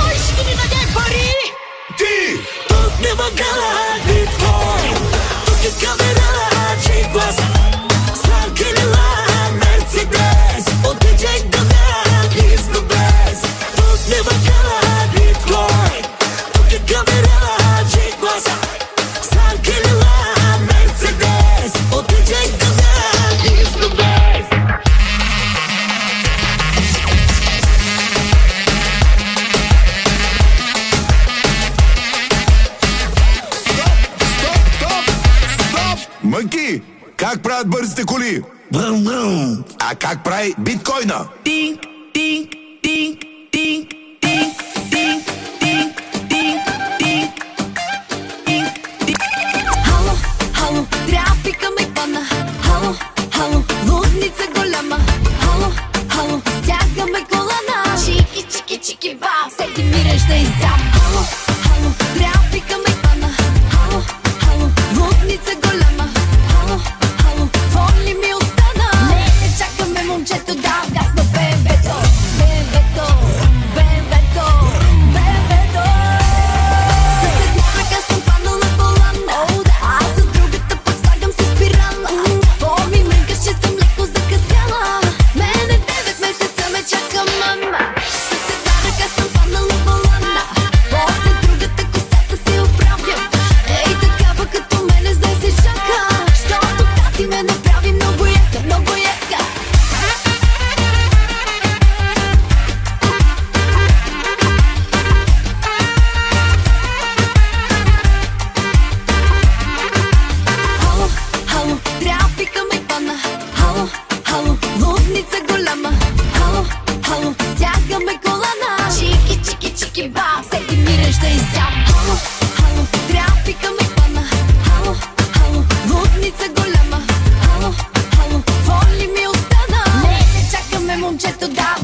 Ой, ще ми даде пари! Ти! Тук няма гала, биткоин. Тук е камера, че глас. Сладки лила, Мерцедес. От диджей Дамян, is the best. Тук няма гала, биткоин. Тук е камера, че глас. Сладки лила, Мерцедес. От диджей Дамян, is the best. Мънки, как правят бързите коли? Брум, брум. А как прави биткоина? Тинг, тинг, тинг, тинг, тинг, тинг, тинг, тинг, тинг, тинг, тинг. Хало, хало, трафика ме хвана. Хало, хало, лудница голяма. Хало, хало, стягаме колана. Чики, чики, чики, бам, всеки ми режда и сам. Хало, хало, трафика ме хвана. Хало, хало, лудница голяма. Хало, хало, фон ми остана? Не чакаме момчето, дам газ на БМВ-то. БМВ-то, БМВ-то, БМВ-то. С една ръка съм хванала волана. А с другата пък слагам си спирала. По-ми мрънкаш, че съм леко закъсняла. Мене 9 месеца ме чака мама. С една ръка съм хванала волана. После с другата косата си оправям. Ей такава като мене знай се чака. Щото тати ме направи много яка, много яка. Хало, хало, трафика ме хвана. Хало, хало, лудница голяма. Хало, хало, стягаме колана. Чики, чики, чики, бам, всеки ми режда и сам. Хало, хало, трафика ме хвана. Хало, хало, лудница голяма. Хало, хало, фон ли ми остана? Не чакаме момчето, да